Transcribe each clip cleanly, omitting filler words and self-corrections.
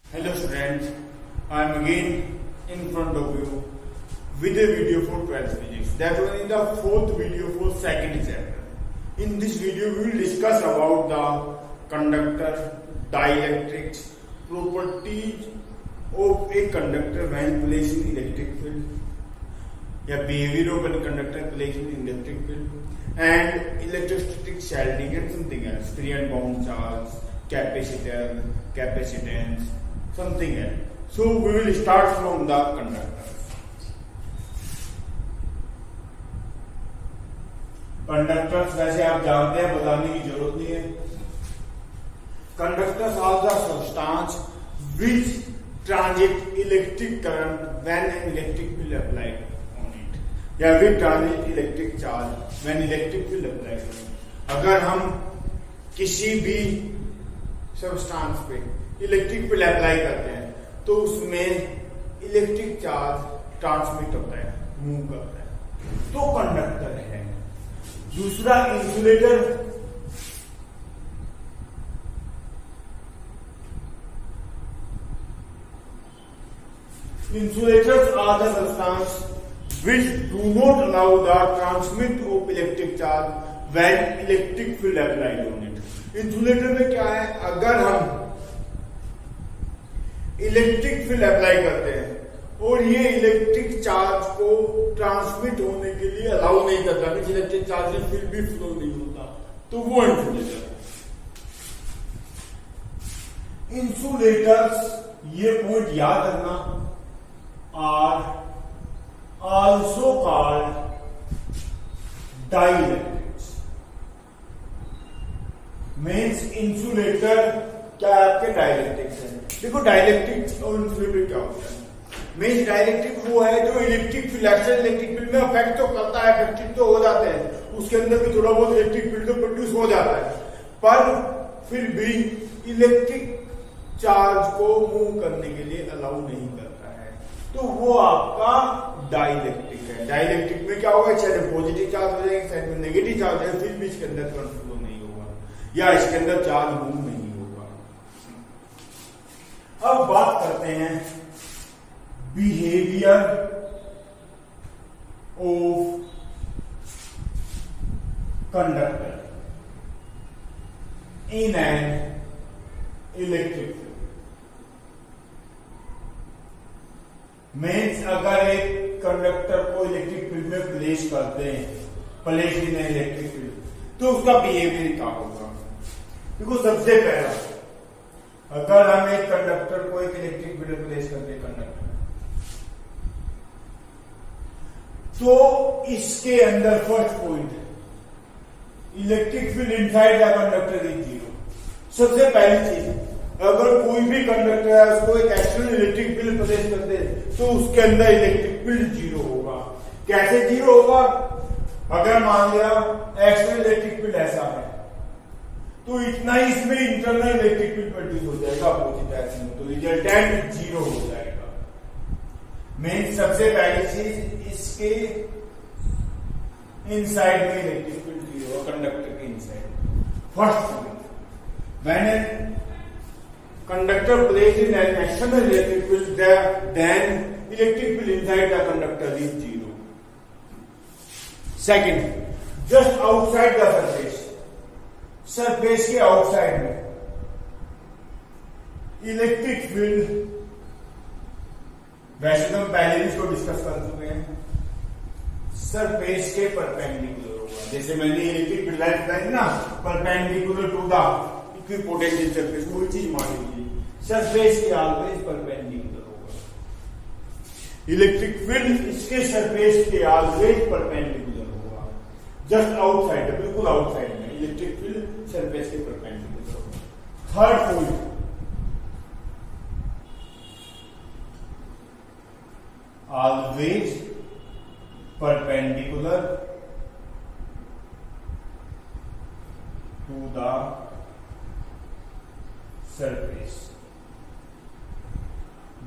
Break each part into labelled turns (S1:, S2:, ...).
S1: Hello students, I am again in front of you with a video for 12th physics. That was in the fourth video for second chapter. In this video we will discuss about the conductor, dielectrics, properties of a conductor when placed in electric field, behavior of a conductor placed in electric field, and electrostatic shielding and something else, free and bound charge, capacitor, capacitance, something else. So we will start from the conductor. Conductors वैसे आप जानते हैं, बताने की जरूरत नहीं है. Conductors are the substance which transit electric current when an electric field applied on it, या will transit electric charge when electric field applied on it. अगर हम किसी भी सब्सटेंस पे इलेक्ट्रिक फील्ड अप्लाई करते हैं तो उसमें इलेक्ट्रिक चार्ज ट्रांसमिट होता है, मूव करता है, तो कंडक्टर है. दूसरा insulator. Insulators are the substances which do not allow the transmit of electric charge when electric field applied on it. Insulator में क्या है, अगर हम इलेक्ट्रिक फील्ड अप्लाई करते हैं और ये इलेक्ट्रिक चार्ज को ट्रांसमिट होने के लिए अलाउ नहीं करता, इलेक्ट्रिक चार्ज से फिर भी फ्लो नहीं होता, तो वो इंसुलेटर है. इंसुलेटर्स, ये पॉइंट याद रखना, are also called dielectrics. Means insulator क्या आपके डाइलेक्ट्रिक्स है. देखो डाइलेक्ट्रिक और इंसुलेटर क्या होता है. मीन्स डाइलेक्ट्रिक वो है जो electric field, action electric field में अफेक्ट तो करता है, इफेक्टिव तो हो जाते हैं, उसके अंदर भी थोड़ा बहुत इलेक्ट्रिक फील्ड तो प्रोड्यूस हो जाता है, पर फिर भी इलेक्ट्रिक चार्ज को मूव करने के लिए अलाउ नहीं करता है, तो वो आपका डाइलेक्ट्रिक है. डाइलेक्ट्रिक में क्या होगा, चाहे पॉजिटिव चार्ज हो जाएगा, साइड में नेगेटिव चार्ज है, फिर भी इसके अंदर करंट फ्लो नहीं होगा या इसके अंदर चार्ज मूव नहीं होगा. अब बात करते हैं behaviour of conductor in an electric field. Means अगर एक कंडक्टर को इलेक्ट्रिक फील्ड में प्लेस करते हैं, प्लेस इन इलेक्ट्रिक फील्ड, तो उसका बिहेवियर क्या होगा. देखो सबसे पहला, अगर हम एक कंडक्टर को एक इलेक्ट्रिक फील्ड में प्लेस करते हैं कंडक्टर, तो इसके अंदर first point, electric field inside the conductor is zero. सबसे पहली चीज, अगर कोई भी कंडक्टर है उसको एक एक्सटर्नल इलेक्ट्रिक फील्ड प्लेस करते हैं तो उसके अंदर इलेक्ट्रिक फील्ड जीरो होगा. कैसे जीरो होगा, अगर मान लिया एक्सटर्नल इलेक्ट्रिक फील्ड ऐसा है तो इतना ही इसमें इंटरनल इलेक्ट्रिक फील्ड प्रोड्यूस हो जाएगा अपोजिट डायरेक्शन में, तो रिजल्टेंट जीरो हो जाएगा. मेन सबसे पहली चीज, इसके इनसाइड में इलेक्ट्रिक फील्ड जीरो, कंडक्टर के inside. First point, when conductor placed in an external electric field, then electric field inside the conductor is zero. Second, just outside the surface, surface के outside में electric field, वैसे तो हम पहले भी इसको discuss कर चुके हैं, सरफेस के परपेंडिकुलर होगा. जैसे मैंने इलेक्ट्रिक फील्ड लाइन बताई ना, perpendicular to the equipotential surface, वही चीज मान लीजिए, सरफेस के ऑलवेज परपेंडिकुलर होगा. इलेक्ट्रिक फील्ड इसके सरफेस के ऑलवेज परपेंडिकुलर होगा. जस्ट आउटसाइड, बिल्कुल आउटसाइड में इलेक्ट्रिक फील्ड सरफेस के परपेंडिकुलर होगा. Third point, always perpendicular to the surface,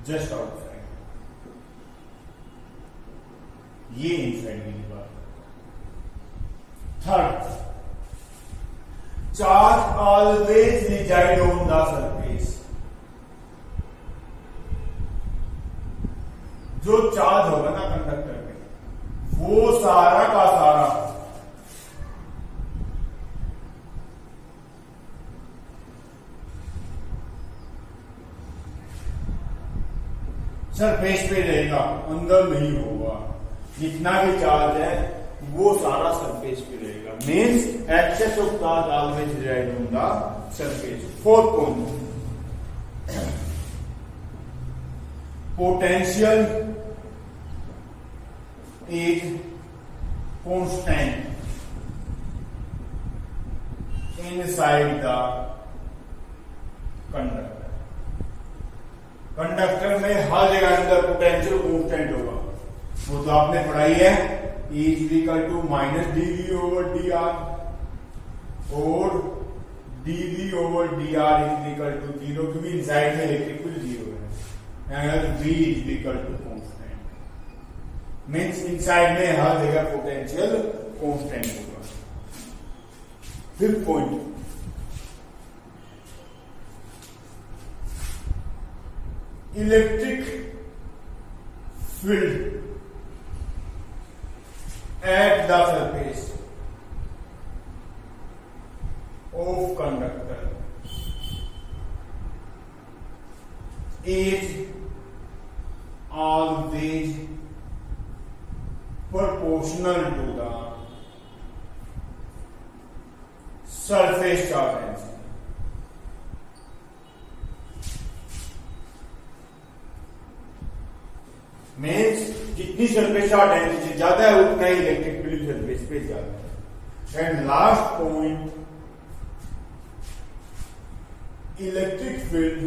S1: just outside. ये इनसाइड की बात. Third, charge always reside on the surface. जो चार्ज होगा ना कंडक्टर पे, वो सारा का सारा सरफेस पे रहेगा, अंदर नहीं होगा। जितना भी चार्ज है वो सारा सरफेस पे रहेगा। Means excess of charge always reside on the surface. Fourth point, potential is constant inside the conductor. Conductor में हर जगह अंदर पोटेंशियल कांस्टेंट होगा। वो तो आपने पढ़ाई है, E is equal to minus dV over dr और dV over dr is equal to 0, क्योंकि इनसाइड में इलेक्ट्रिक फील्ड 0 है। V is equal to constant means inside में हर जगह पोटेंशियल कांस्टेंट होगा। Fifth point, electric field at the surface of conductor is always proportional to the surface charge density। Means जितनी surface charge density ज्यादा है उतना ही electric field surface पे ज्यादा है। And last point, electric field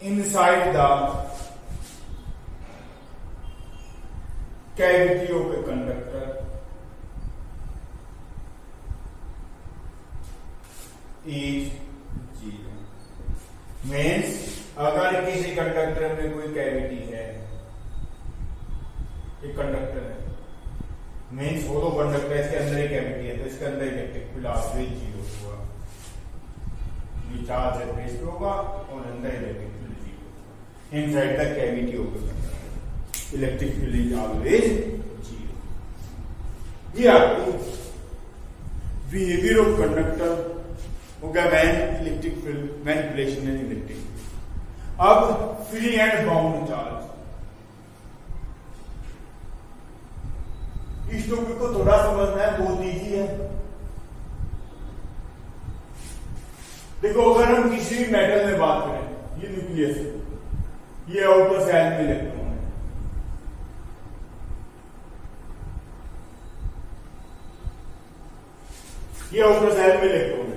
S1: inside the cavity of a conductor is 0। Means अगर किसी conductor में कोई कैविटी है, एक कंडक्टर है, मीन्स वो तो कंडक्टर है, इसके अंदर एक कैविटी है, तो इसके अंदर इलेक्ट्रिक फील्ड ऑलवेज 0 होगा। ये चार्ज सरफेस पे होगा और अंदर इलेक्ट्रिक फील्ड 0 होगा। Inside the cavity of the conductor electric field is always 0। ये आपको बिहेवियर ऑफ कंडक्टर हो गया when electric field manipulation in electric. अब फ्री एंड बाउंड चार्ज, इस टॉपिक को थोड़ा समझना है, बहुत इजी है। देखो अगर हम किसी भी मेटल में बात करें, ये न्यूक्लियस है, ये आउटर सेल में इलेक्ट्रॉन है, ये आउटर सेल में इलेक्ट्रॉन है।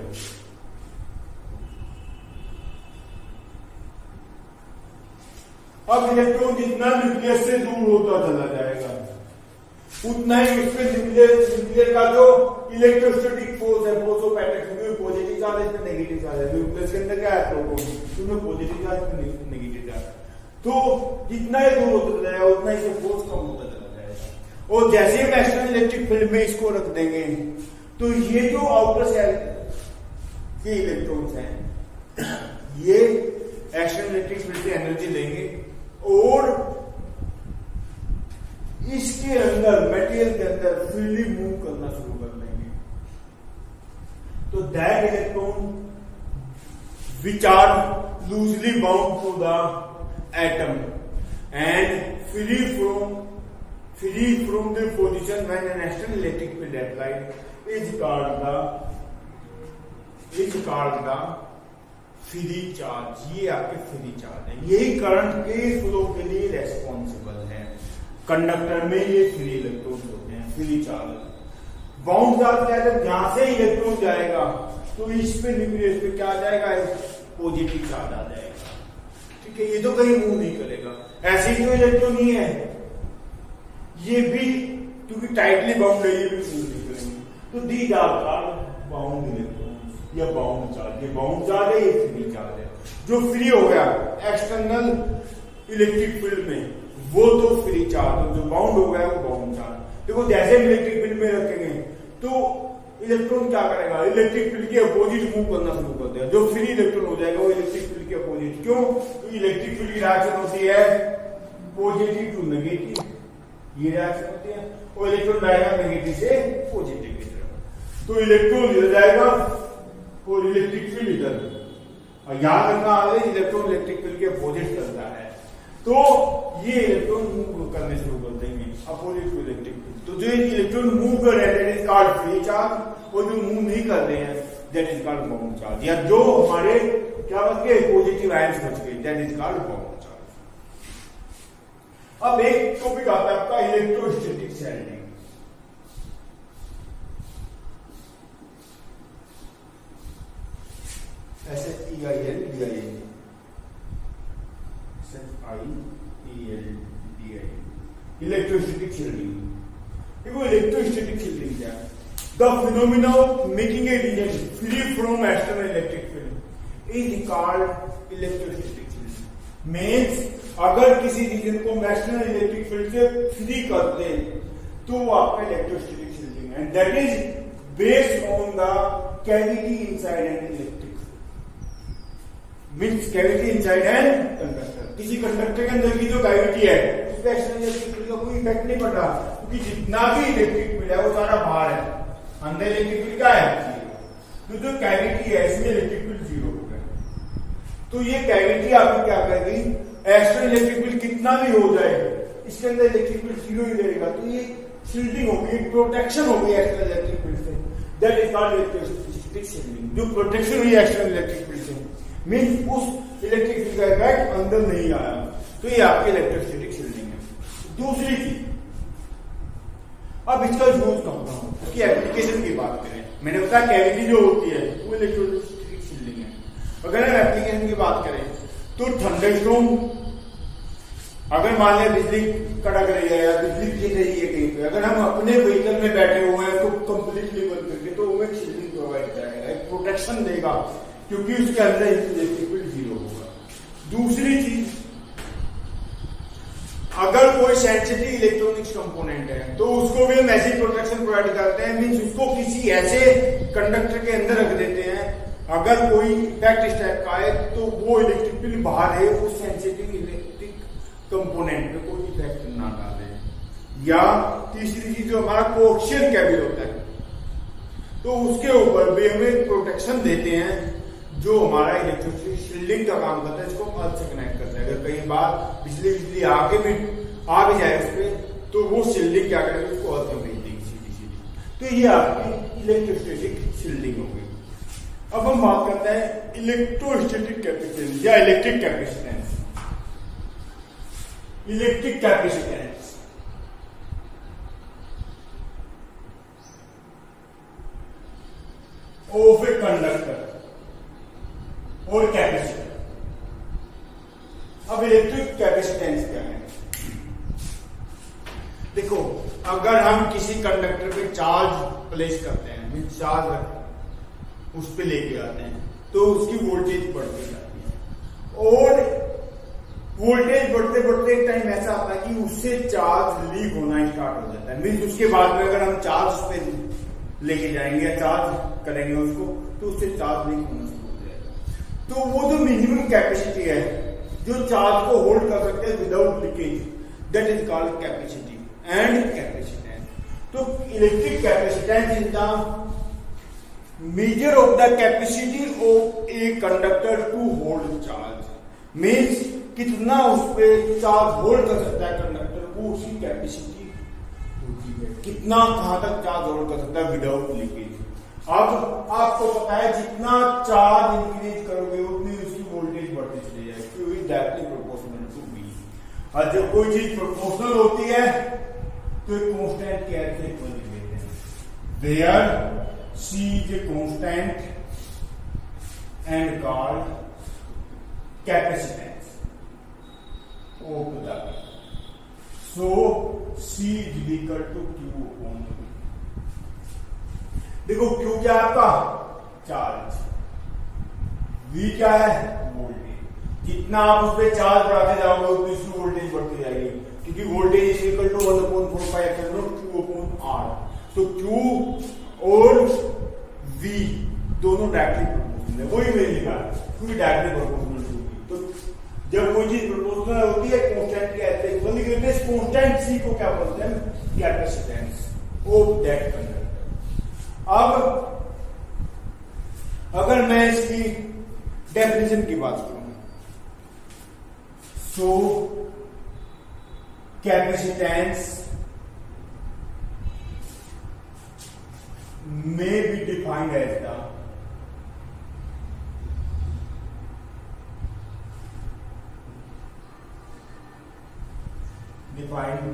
S1: अब इलेक्ट्रॉन जितना न्यूक्लियस से दूर होता चला जाएगा उतना ही उसमें न्यूक्लियर का जो इलेक्ट्रोस्टैटिक फोर्स है, force of attraction, positive charge है, इसमें नेगेटिव चार्ज है। न्यूक्लियस के अंदर क्या है, प्रोटॉन, उसमें पॉजिटिव चार्ज, नेगेटिव चार्ज। तो जितना ही दूर होता जाएगा उतना ही फोर्स कम होता चला जाएगा। और जैसे हम एक्सटर्नल इलेक्ट्रिक फील्ड में इसको रख देंगे तो ये जो आउटर सेल के इलेक्ट्रॉन्स हैं ये एक्सटर्नल इलेक्ट्रिक फील्ड से एनर्जी लेंगे और इसके अंदर मटेरियल के अंदर फ्रीली मूव करना शुरू कर देंगे। तो that electron which are loosely bound to the atom and free from the position when an external electric field applied is called the free charge. ये आपके फ्री चार्ज है, यही करंट के फ्लो के लिए रेस्पॉन्सिबल है। कंडक्टर में ये फ्री इलेक्ट्रॉन होते हैं, फ्री चार्ज। बाउंड चार्ज क्या है, जहां से इलेक्ट्रॉन जाएगा तो इस पे न्यूक्लियस पे क्या आ जाएगा, पॉजिटिव चार्ज आ जाएगा। ठीक है, ये तो कहीं मूव नहीं करेगा। ऐसे ही तो इलेक्ट्रॉन ही है, ये भी क्योंकि टाइटली बाउंड है, ये भी मूव नहीं करेंगे। तो these are called bound electron या बाउंड चार्ज। ये बाउंड चार्ज है, ये फ्री चार्ज है। जो फ्री हो गया एक्सटर्नल इलेक्ट्रिक फील्ड में वो तो फ्री चार्ज, जो बाउंड हो गया वो बाउंड चार्ज। देखो जैसे हम इलेक्ट्रिक फील्ड में रखेंगे तो इलेक्ट्रॉन क्या करेगा, इलेक्ट्रिक फील्ड के अपोजिट मूव करना शुरू कर देगा। जो फ्री इलेक्ट्रॉन हो जाएगा वो इलेक्ट्रिक फील्ड के अपोजिट। क्यों? तो इलेक्ट्रिक फील्ड की रिएक्शन होती है पॉजिटिव टू नेगेटिव, ये रिएक्शन होती है, और इलेक्ट्रॉन जाएगा नेगेटिव से पॉजिटिव की तरफ। तो इलेक्ट्रॉन इधर जाएगा और इलेक्ट्रिक फील्ड इधर। और याद रखना आगे इलेक्ट्रॉन इलेक्ट्रिक फील्ड के अपोजिट चलता है, तो ये इलेक्ट्रॉन मूव करने शुरू कर देंगे अपोजिट टू इलेक्ट्रिक फील्ड। तो जो इलेक्ट्रॉन मूव कर रहे हैं that is called free charge, और जो मूव नहीं कर रहे हैं that is called bound charge, या जो हमारे क्या बच गए पॉजिटिव आयंस बच गए that is called bound charge. अब एक टॉपिक आता है आपका इलेक्ट्रोस्टैटिक शेल्डिंग। Electrostatic shielding. देखो इलेक्ट्रोस्टैटिक शेल्डिंग क्या है? The phenomena of making a region free from external electric field is called electrostatic shielding. Means अगर किसी रीजन को एक्सटर्नल इलेक्ट्रिक फील्ड से फ्री कर दे तो वो आपका इलेक्ट्रोस्टैटिक शेल्डिंग है। That is based on the cavity inside an electric means cavity inside N conductor. किसी कंडक्टर के अंदर की जो कैविटी है उस पे एक्सटर्नल इलेक्ट्रिक फील्ड का कोई इफेक्ट नहीं पड़ रहा, क्योंकि जितना भी इलेक्ट्रिक फील्ड है वो सारा बाहर है, अंदर इलेक्ट्रिक फील्ड क्या है? तो जो कैविटी है इसमें इलेक्ट्रिक फील्ड जीरो हो गया। तो ये कैविटी आपको क्या करेगी, एक्सटर्नल इलेक्ट्रिक फील्ड कितना भी हो जाए इसके अंदर इलेक्ट्रिक फील्ड जीरो ही रहेगा। तो ये शील्डिंग होगी, प्रोटेक्शन होगी एक्सटर्नल इलेक्ट्रिक फील्ड से, that is called electrostatic shielding. जो प्रोटेक्शन हुई एक्सटर्नल इलेक्ट्रिक फील्ड से मींस उस इलेक्ट्रिक फील्ड का इफेक्ट अंदर नहीं आया, तो ये आपकी इलेक्ट्रोस्टैटिक शील्डिंग है। दूसरी चीज, अब इसका यूज कहाँ हो, उसकी एप्लीकेशन की बात करें। मैंने बताया कैविटी जो होती है वो इलेक्ट्रोस्टैटिक शील्डिंग है। अगर हम एप्लीकेशन की बात करें तो थंडरस्टॉर्म, अगर मान लिया बिजली कड़क रही है या बिजली गिर रही है कहीं पे, अगर हम अपने व्हीकल में बैठे हुए हैं तो कंप्लीटली बंद करके तो वो एक शील्डिंग प्रोवाइड करेगा, एक प्रोटेक्शन देगा, क्योंकि उसके अंदर इलेक्ट्रिक फील्ड जीरो होगा। दूसरी चीज, अगर कोई सेंसिटिव इलेक्ट्रॉनिक्स कंपोनेंट है तो उसको भी हम ऐसी प्रोटेक्शन प्रोवाइड करते हैं, मींस उसको किसी ऐसे कंडक्टर के अंदर रख देते हैं, अगर कोई इफेक्ट इस टाइप का है तो वो इलेक्ट्रिक फील्ड बाहर है, उस सेंसिटिव इलेक्ट्रिक कंपोनेंट पे कोई इफेक्ट ना डाले। या तीसरी चीज, जो हमारा कोएक्सियल केबल होता है तो उसके ऊपर भी हमें प्रोटेक्शन देते हैं जो हमारा इलेक्ट्रिक शील्डिंग का काम करता है, इसको अर्थ से कनेक्ट करता है। अगर कई बार बिजली आगे भी आ भी जाए उस पर तो वो शील्डिंग क्या करेगी, उसको अर्थ में भेज देगी सीधी सीधी। तो ये आपकी इलेक्ट्रोस्टैटिक शील्डिंग हो गई। अब हम बात करते हैं इलेक्ट्रोस्टैटिक कैपेसिटेंस या electric capacitance. Electric capacitance of a conductor और कैपेसिटर। अब इलेक्ट्रिक कैपेसिटेंस क्या है? देखो, अगर हम किसी कंडक्टर पे चार्ज प्लेस करते हैं, चार्ज उस पे लेके आते हैं तो उसकी वोल्टेज बढ़ती जाती है, और वोल्टेज बढ़ते बढ़ते एक टाइम ऐसा आता है कि उससे चार्ज लीक होना स्टार्ट हो जाता है। मीन्स उसके बाद में अगर हम चार्ज उस पे लेके जाएंगे या चार्ज करेंगे उसको तो उससे चार्ज लीक होना शुरू हो जाएगा। तो वो जो मिनिमम कैपेसिटी है जो चार्ज को होल्ड कर सकते हैं without leakage, that is called capacity and capacitance. तो electric capacitance is the measure of the capacity of a conductor to hold charge, means कितना उस पे चार्ज होल्ड कर सकता है कंडक्टर, वो उसकी कैपेसिटी होती है, कितना कहां तक चार्ज होल्ड कर सकता है विदाउट लीकेज। अब आपको पता है जितना चार्ज इंक्रीज करोगे उतनी उसकी वोल्टेज बढ़ती चली जाएगी, क्योंकि डायरेक्टली प्रोपोर्शनल टू बी। और जब कोई चीज प्रोपोर्शनल होती है तो एक कांस्टेंट के ऐसे इक्वल देते हैं, where C is a constant and called capacitance of the. So C is equal to Q upon V. देखो Q क्या है आपका? चार्ज। V क्या है? वोल्टेज। जितना आप उस पर चार्ज बढ़ाते जाओगे उतनी उसकी वोल्टेज बढ़ती जाएगी, क्योंकि voltage is equal to 1/4 Q upon R। तो Q और क्योंकि डायरेक्टली प्रोपोर्शनल टू बी। तो जब कोई चीज प्रोपोर्शनल होती है कांस्टेंट के ऐसे इक्वली होते हैं, कांस्टेंट सी को क्या बोलते हैं, कैपेसिटेंस ऑफ दैट कंडक्टर। अब अगर मैं इसकी डेफिनेशन की बात करूं, सो capacitance may be defined as the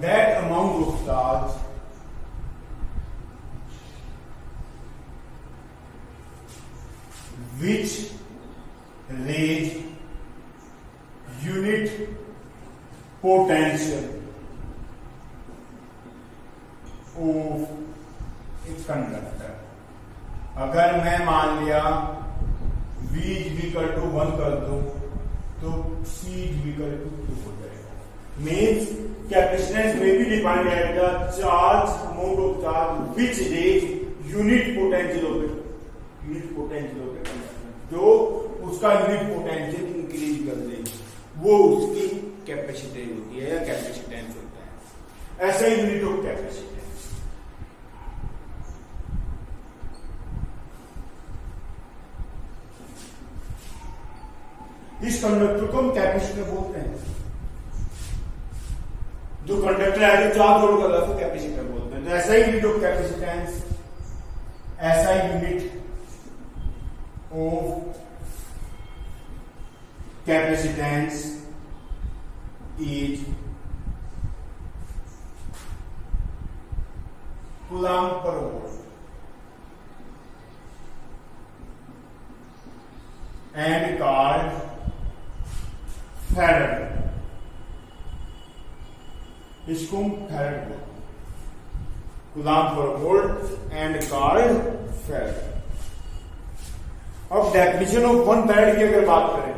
S1: that amount of charge which raise unit potential of एक कंडक्टर। अगर मैं मान लिया V इक्वल टू 1 कर दूं तो C इक्वल टू 2 हो जाएगा। मीन्स कैपेसिटेंस में भी डिफाइंड है the charge amount of charge which raise unit potential of conductor, जो उसका यूनिट पोटेंशियल इंक्रीज कर देगी, वो उसकी कैपेसिटी होती है या कैपेसिटेंस होता है। ऐसा ही यूनिट ऑफ कैपेसिटेंस। इस कंडक्टर को हम कैपेसिटर बोलते हैं। जो कंडक्टर है जो चार्ज लोड कर रहा है उसको कैपेसिटर बोलते हैं। तो ऐसा ही यूनिट ऑफ कैपेसिटेंस, ऐसा unit of capacitance is coulomb पर वोल्ट एंड कॉल्ड फैराड। इसको हम फैराड बोलते हैं, कूलम्ब पर वोल्ट एंड कॉल्ड फैराड। अब डेफिनेशन ऑफ 1 फैराड की अगर बात करें,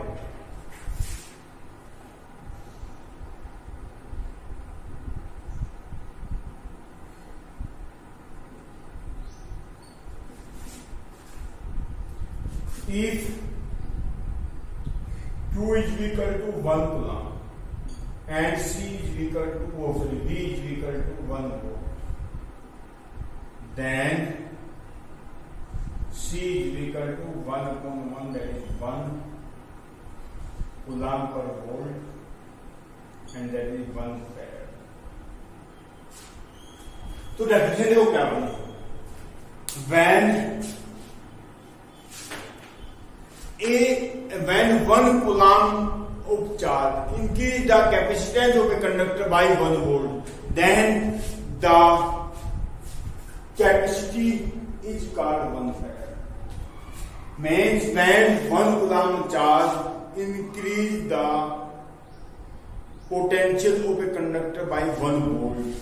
S1: if Q is equal to 1 coulomb and C is equal to V is equal to 1 volt, then C is equal to 1 upon 1, that is 1 coulomb per volt and that is 1 farad. तो definition देखो क्या बनी, when 1 coulomb of charge increase the capacitance of a conductor by 1 volt, then the capacity is called 1 farad. Means when 1 coulomb charge increase the potential of a conductor by 1 volt,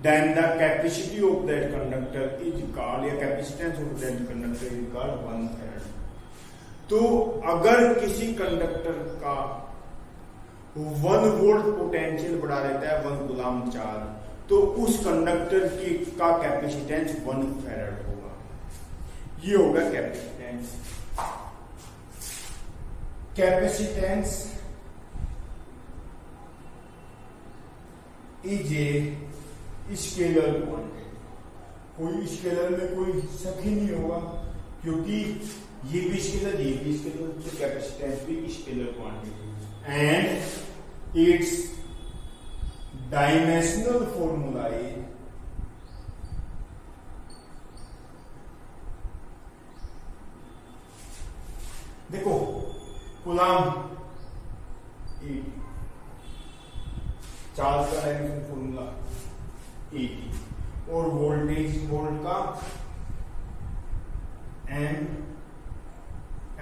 S1: then the capacity of that conductor is called, या capacitance of that conductor is called 1 farad. तो अगर किसी conductor का 1 volt potential बढ़ा देता है 1 coulomb charge, तो उस कंडक्टर की का कैपेसिटेंस 1 फैराड होगा। ये होगा capacitance. Capacitance is a scalar quantity. कोई स्केलर में कोई शक ही नहीं होगा, क्योंकि ये भी स्केलर, ये भी स्केलर, तो कैपेसिटेंस भी scalar quantity and it's dimensional formula is देखो कूलम्ब चार्ज का डायमेंशनल फॉर्मूला और वोल्टेज वोल्ट का M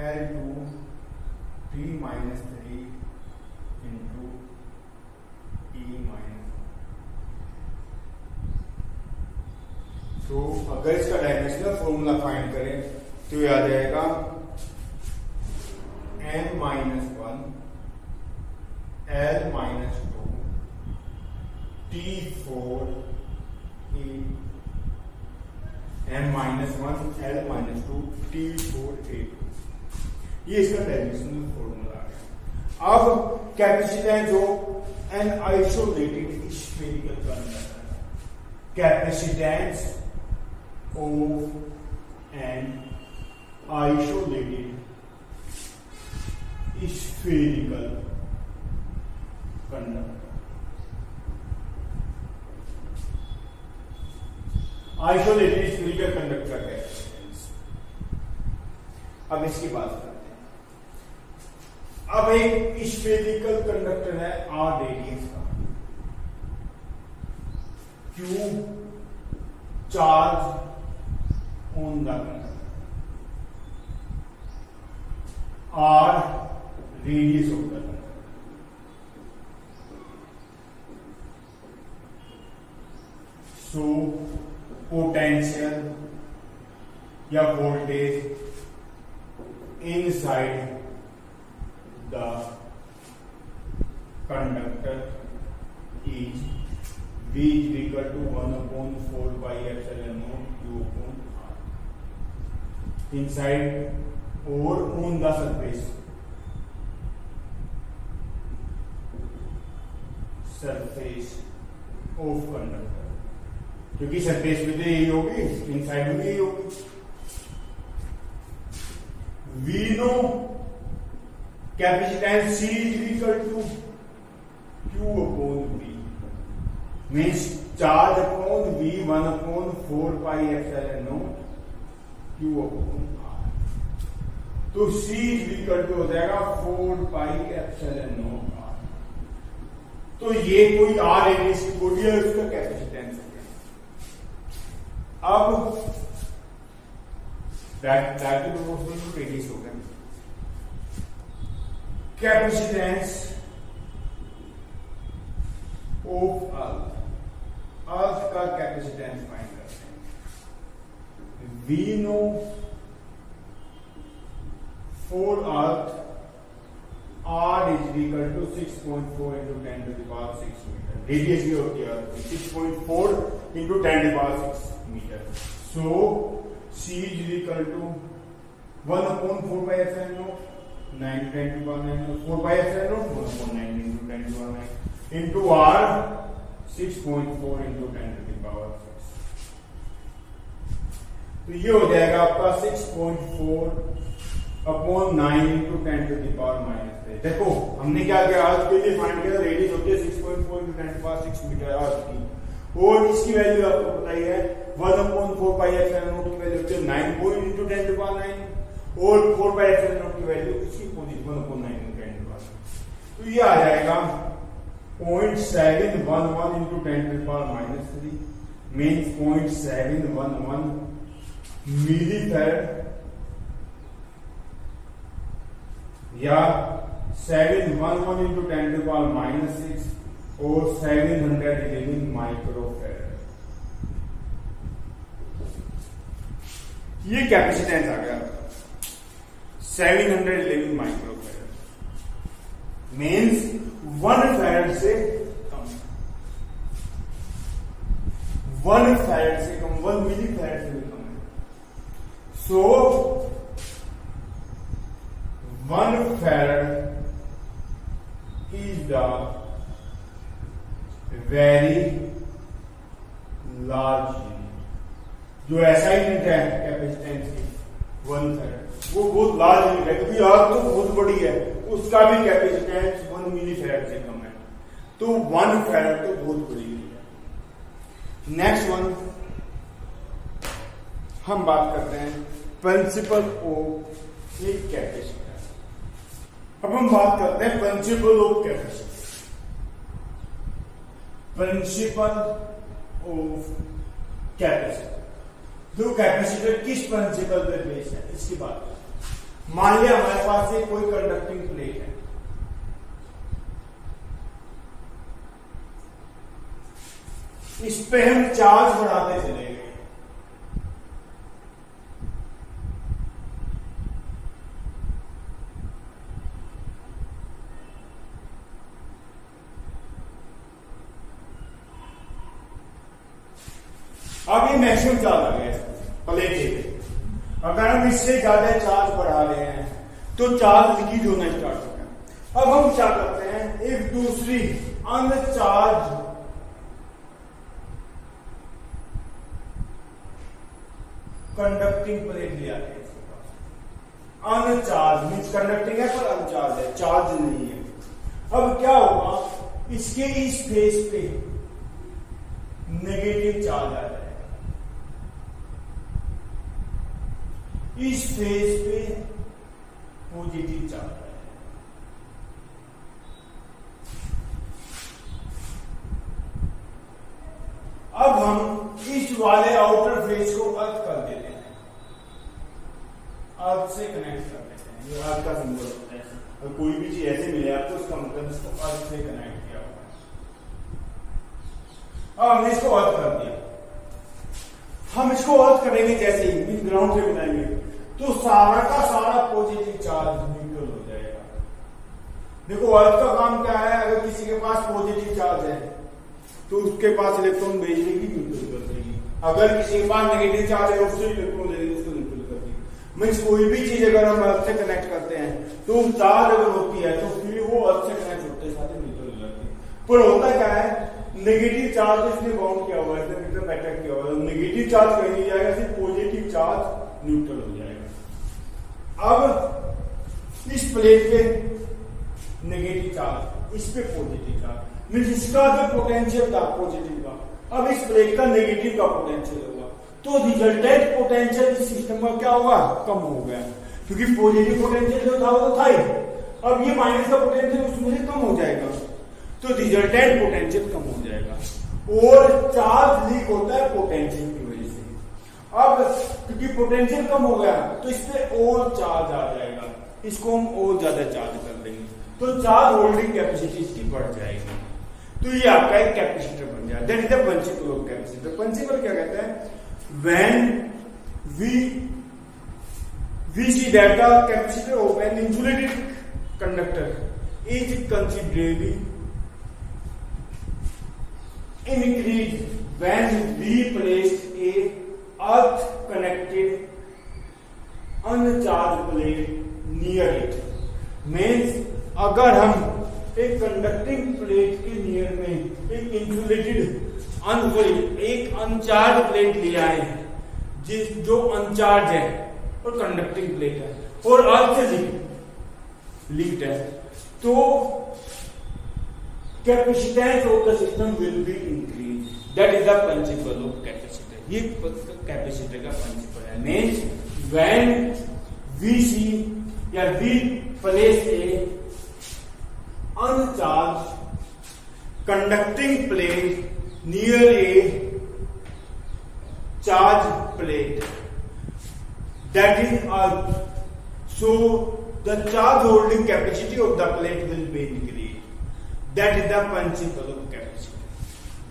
S1: L2 T minus 3 into E minus। तो अगर इसका डायमेंशनल फॉर्मूला फाइंड करें तो ये आ जाएगा M minus 1 L minus 2 T4 E M minus 1 L minus 2 T4 A2। ये इसका डायमेंशनल फॉर्मूला है। अब capacitance of an isolated spherical conductor, capacitance of an isolated spherical conductor, isolated spherical conductor का capacitance. अब इसकी बात करते हैं। अब एक स्फेरिकल कंडक्टर है आर रेडियस का, Q charge on the conductor, R radius of the conductor. So potential या voltage inside the conductor is V is equal to 1/4 pi epsilon naught Q upon R inside or on the surface of conductor, क्योंकि surface में तो यही होगी, inside में यही होगी। We know capacitance C is equal to Q upon V, means charge upon V 1/4 pi epsilon naught Q upon R। तो C is equal to हो जाएगा 4 pi epsilon naught R। तो ये कोई R रेडियस की बॉडी है, उसका capacitance हो गया। अब रेडियस हो गया, कैपेसिटेंस ऑफ अर्थ का कैपेसिटेंस फाइंड करते हैं। We know for earth R is equal to 6.4 into 10 to the power 6 metre, radius ये होती है अर्थ की 6.4 into 10 to the power 6 metre. So C is equal to 1/4 pi epsilon naught 9 to 10 to the power 9, 4 pi epsilon naught 1/9 into 10 to the power 9 into R 6.4 into 10 to the power 6। तो ये हो जाएगा आपका 6.4 upon 9 into 10 to the power -3। देखो हमने क्या किया, अर्थ के लिए फाइंड किया, रेडियस होती है 6.4 into 10 to the power 6 metre अर्थ की, और इसकी वैल्यू आपको पता ही है 1/4 pi epsilon naught की वैल्यू होती है 9 into 10 to the power 9, और 4 pi epsilon naught की वैल्यू इसकी पूरी 1/9 into 10 to the power 9। तो ये आ जाएगा 0.711 into 10 to the power -3, means 0.711 millifarad या 711 into 10 to the power -6 और 711 माइक्रोफैराड। ये कैपेसिटेंस आ गया 711 माइक्रोफैराड, मीन्स 1 फैराड से कम, 1 फैराड से कम, 1 मिली फैराड से भी कम है। सो 1 farad is the very large unit। जो ऐसा यूनिट है कैपेसिटेंस की 1 फैराड, वो बहुत लार्ज यूनिट है, क्योंकि अर्थ तो बहुत बड़ी है, उसका भी कैपेसिटेंस 1 मिली फैराड से कम है, तो 1 फैराड तो बहुत बड़ी यूनिट है। नेक्स्ट वन हम बात करते हैं प्रिंसिपल ऑफ ए कैपेसिटर। अब हम बात करते हैं principal of capacitor. Principal of capacitor, जो कैपेसिटर किस प्रिंसिपल पे बेस है इसकी बात करते हैं। मान लिया हमारे पास से कोई कंडक्टिंग प्लेट है, इस पे हम चार्ज बढ़ाते चले गए, अब ये मैक्सिमम चार्ज आ गया प्लेट पे। अगर हम इससे ज्यादा चार्ज बढ़ा रहे हैं तो चार्ज लीकेज होना स्टार्ट हो गया। अब हम क्या करते हैं, एक दूसरी अनचार्ज कंडक्टिंग प्लेट ले आते हैं। अनचार्ज मीन्स कंडक्टिंग है पर अनचार्ज है, चार्ज नहीं है। अब क्या होगा, इसके इस फेस पे नेगेटिव चार्ज आ जाएगा, इस फेस पे पॉजिटिव चार्ज आ जाएगा। अब हम इस वाले आउटर फेस को अर्थ कर देते हैं, अर्थ से कनेक्ट कर देते हैं। ये अर्थ का सिंबल होता है, और कोई भी चीज ऐसे मिले आपको उसका मतलब इसको अर्थ से कनेक्ट किया हुआ है। अब हमने इसको अर्थ कर दिया, हम इसको अर्थ करेंगे जैसे ही ग्राउंड से मिलाएंगे तो सारा का सारा पॉजिटिव चार्ज न्यूट्रल हो जाएगा। देखो अर्थ का काम क्या है, अगर किसी के पास पॉजिटिव चार्ज है तो उसके पास इलेक्ट्रॉन भेज देगी, न्यूट्रल कर देगी। अगर किसी के पास नेगेटिव चार्ज है उससे इलेक्ट्रॉन ले लेगी, उसको न्यूट्रल कर देगी। मीन्स कोई भी चीज अगर हम अर्थ से कनेक्ट करते हैं तो चार्ज अगर होती है तो फिर वो अर्थ से कनेक्ट होते साथ न्यूट्रल हो जाती है। पर होता क्या है, नेगेटिव चार्ज इसने बाउंड किया हुआ है, इसने मतलब अटैक किया हुआ है, नेगेटिव चार्ज कहीं नहीं जाएगा, सिर्फ पॉजिटिव चार्ज न्यूट्रल हो जाएगा। अब इस प्लेट पे नेगेटिव चार्ज, इस पे पॉजिटिव चार्ज, मीन्स इसका जो पोटेंशियल था पॉजिटिव का, अब इस प्लेट का नेगेटिव का पोटेंशियल होगा, तो रिजल्टेंट पोटेंशियल इस सिस्टम का क्या होगा, कम हो गया, क्योंकि पॉजिटिव पोटेंशियल जो था वो तो था ही, अब ये माइनस का पोटेंशियल उसमें से कम हो जाएगा, तो रिजल्टेंट पोटेंशियल कम हो जाएगा। और चार्ज लीक होता है पोटेंशियल की वजह से। अब क्योंकि पोटेंशियल कम हो गया तो इस पे और चार्ज आ जाएगा, इसको हम और ज्यादा चार्ज कर देंगे तो चार्ज होल्डिंग कैपेसिटी इसकी बढ़ जाएगी। तो ये आपका एक कैपेसिटर बन जाए, that is the principle of capacitor. Principle क्या कहता है, when we see that the capacitor of an insulated conductor is considerably increased when we place a earth connected uncharged plate near it। Means अगर हम एक conducting plate के near में एक insulated एक अनचार्ज प्लेट ले आए जो अनचार्ज है और कंडक्टिंग प्लेट है और अर्थ से लिंक्ड है, तो capacitance of the system will be increase. That is the principle of capacitor. ये कैपेसिटर का प्रिंसिपल है। मीन्स व्हेन वी सी या we place a uncharged conducting plate near a charged plate, that is earth, so the charge holding capacity of the plate will be increased। that is the principle of capacitor।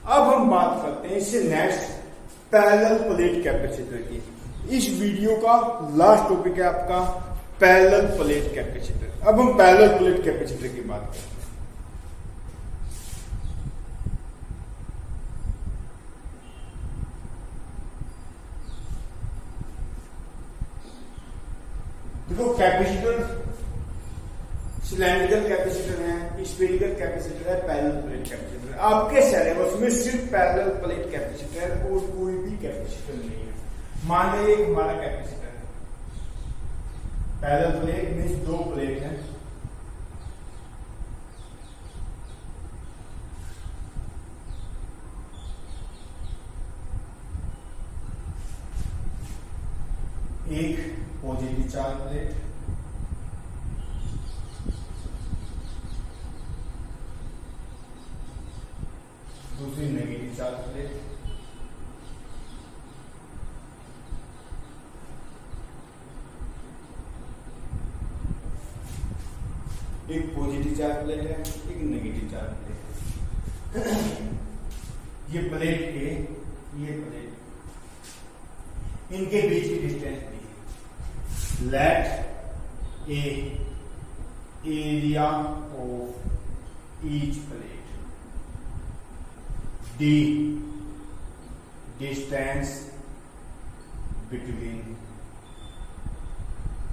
S1: अब हम बात करते हैं इससे next parallel plate capacitor की। इस video का last topic है आपका पैरेलल प्लेट कैपेसिटर। अब हम पैरेलल प्लेट कैपेसिटर की बात करते हैं। देखो कैपेसिटर सिलेंड्रिकल कैपेसिटर है, स्फेरिकल कैपेसिटर है, पैरेलल प्लेट कैपेसिटर है। आपके सिलेबस में सिर्फ पैरेलल प्लेट कैपेसिटर है और कोई भी कैपेसिटर नहीं है। मान लीजिए एक हमारा कैपेसिटर है, पैरेलल प्लेट मीन्स दो प्लेट है, एक पॉजिटिव चार्ज प्लेट, दूसरी नेगेटिव चार्ज प्लेट, एक पॉजिटिव चार्ज प्लेट है, एक नेगेटिव चार्ज प्लेट है। ये प्लेट के ये प्लेट इनके बीच की डिस्टेंस दी। Let A area of each plate, D distance between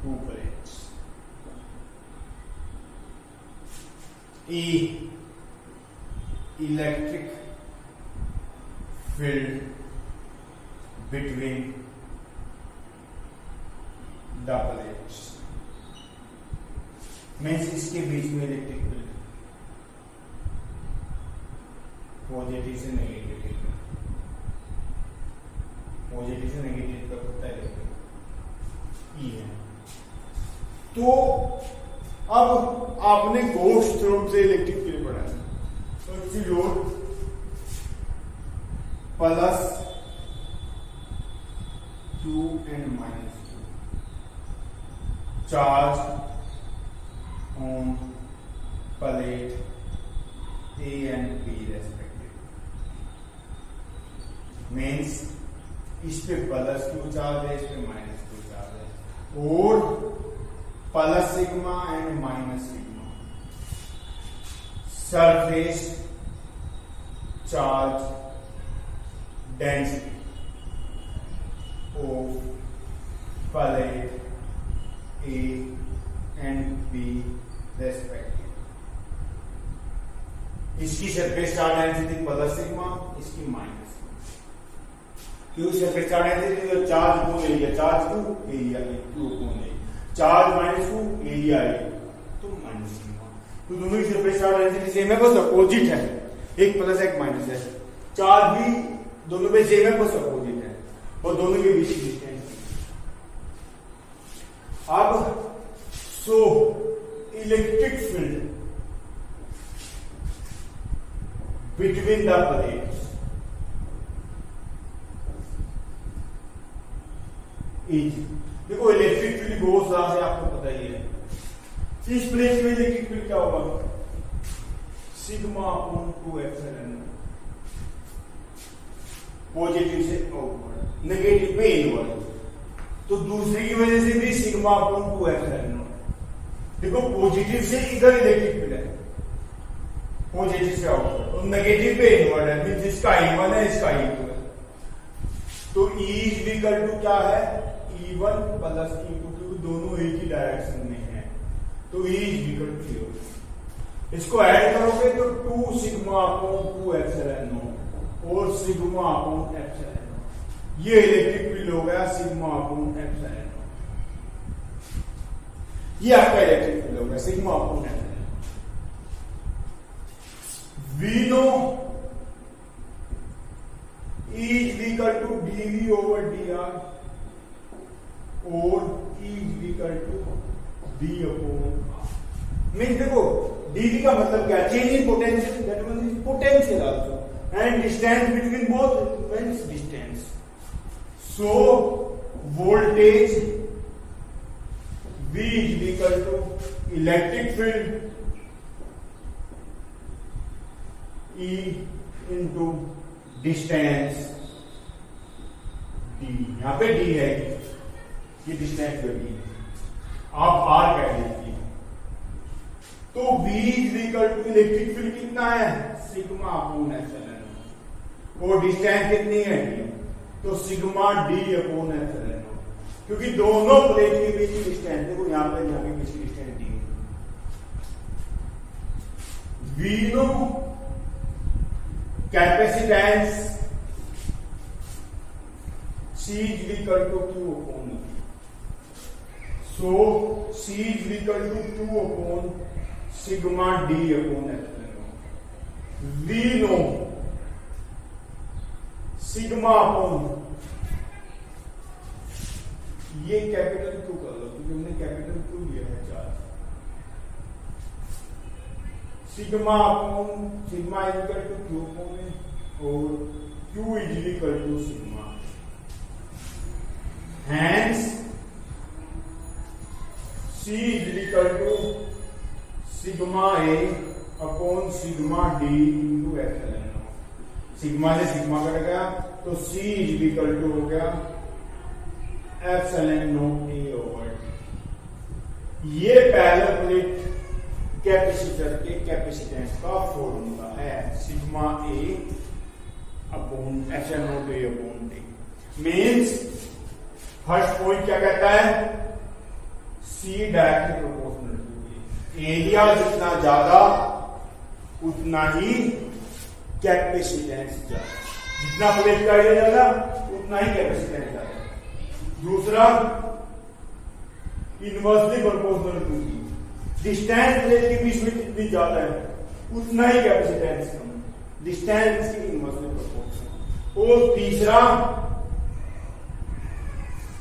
S1: two plates. E electric field between the plates means इसके बीच में इलेक्ट्रिक फील्ड पॉजिटिव से नेगेटिव, पॉजिटिव से नेगेटिव तक होता है इलेक्ट्रिक ई है। तो अब आपने गॉस थ्योरम से इलेक्ट्रिक फील्ड पढ़ा है, तो इसी load plus 2 and -2 charge on plate A and B respective means इस पे +2 चार्ज है, इस पे -2 चार्ज है, और plus sigma and minus sigma surface charge density of plate A and B respective. इसकी surface charge density plus sigma, इसकी minus sigma. क्यों सरफेस चार्ज डेंसिटी? चार्ज को एरिया, चार्ज को एरिया, क्यों कौन है चार्ज -2 एरिया है तो माइनस सिग्मा। तो दोनों की सरफेस चार्ज डेंसिटी सेम है, बस अपोजिट है, एक प्लस एक माइनस है। चार्ज भी दोनों पे सेम है, बस अपोजिट है, और दोनों के बीच की डिस्टेंस। अब so electric field between the plates is, देखो इलेक्ट्रिक फील्ड गोस रहा है, आपको पता ही है। इस प्लेट में इलेक्ट्रिक फील्ड क्या होगा? सिग्मा अपॉन 2 एप्सिलॉन, पॉजिटिव से आउटवर्ड, नेगेटिव में इनवर्ड। तो दूसरे की वजह से भी सिग्मा अपॉन 2 एप्सिलॉन। देखो पॉजिटिव से इधर इलेक्ट्रिक फील्ड है, पॉजिटिव से आउटवर्ड, और नेगेटिव पे इनवर्ड है, मींस इसका E1 है, इसका E2 है। तो E इज इक्वल टू क्या है? E1 प्लस E2, क्योंकि दोनों एक ही डायरेक्शन में है, तो E इज इक्वल टू 0। इसको ऐड करोगे तो 2 सिग्मा अपॉन 2 एप्सिलॉन नॉट और सिग्मा अपॉन एप्सिलॉन नॉट, ये इलेक्ट्रिक फील्ड हो गया सिग्मा अपॉन एप्सिलॉन नॉट। ये आपका इलेक्ट्रिक फील्ड हो गया sigma upon epsilon. We know E is equal to dV over dr और E is equal to d upon r। Mean देखो dV का मतलब क्या? Change in potential, that means potential also, and distance between both means distance. So voltage V is equal to electric field E into distance D, यहां पे D है, ये distance जो D है, आप R कह लीजिए। तो V is equal to electric field कितना है? सिग्मा अपॉन एप्सिलॉन, और डिस्टेंस कितनी है D, तो सिग्मा D अपॉन एप्सिलॉन, क्योंकि दोनों प्लेट के बीच की डिस्टेंस, देखो यहां पे यहाँ के बीच की distance D। We know capacitance C is equal to Q upon E. So C is equal to 2 upon sigma D upon epsilon. We know sigma upon, ये कैपिटल Q कर लो क्योंकि हमने कैपिटल Q लिया है चार्ज। Sigma upon sigma is equal to Q upon E और Q is equal to sigma. Hence, C is equal to sigma A upon sigma D into epsilon naught। Sigma से sigma cut गया तो C is equal to हो गया epsilon naught A over D। ये parallel plate capacitor के capacitance का formula है, sigma A upon epsilon naught A upon D। Means first point क्या कहता है? C directly proportional to A. Area जितना ज्यादा उतना ही कैपेसिटेंस ज्यादा। जितना प्लेट का एरिया ज्यादा उतना ही कैपेसिटेंस ज्यादा। दूसरा inversely proportional to distance plate के बीच में जितनी ज्यादा है उतना ही कैपेसिटेंस कम है। डिस्टेंस की इनवर्सली प्रोपोर्शनल। और तीसरा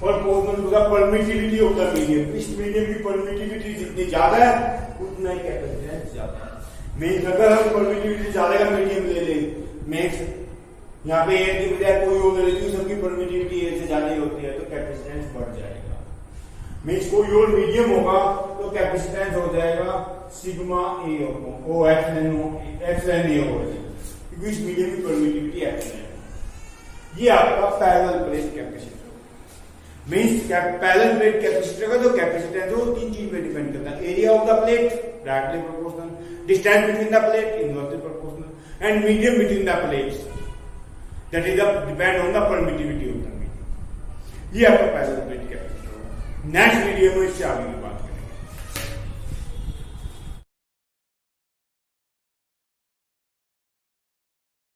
S1: proportional to the permittivity of the medium. इस मीडियम की परमिटिविटी जितनी ज्यादा है उतना ही कैपेसिटेंस ज्यादा है। मीन्स अगर हम परमिटिविटी ज्यादा का मीडियम ले लें, मीन्स यहाँ पे एयर की बजाय कोई और ले लेती सबकी परमिटिविटी एयर से ज्यादा ही होती है तो कैपेसिटेंस बढ़ जाएगा। मीन्स कोई और मीडियम होगा तो कैपेसिटेंस हो जाएगा सिग्मा ए ओ एप्सिलॉन ए हो जाएगा क्योंकि इस मीडियम की परमिटिविटी एप्सिलॉन है। ये आपका parallel plate capacitor. Means parallel plate capacitor का जो कैपेसिटेंस है वो तीन चीज पे डिपेंड करता है। Area of the plate directly proportional, distance between the plate inversely proportional and medium between the plates that is depend on the permittivity of the medium. ये आपका पैरेलल प्लेट कैपेसिटर होगा। नेक्स्ट वीडियो में इससे आगे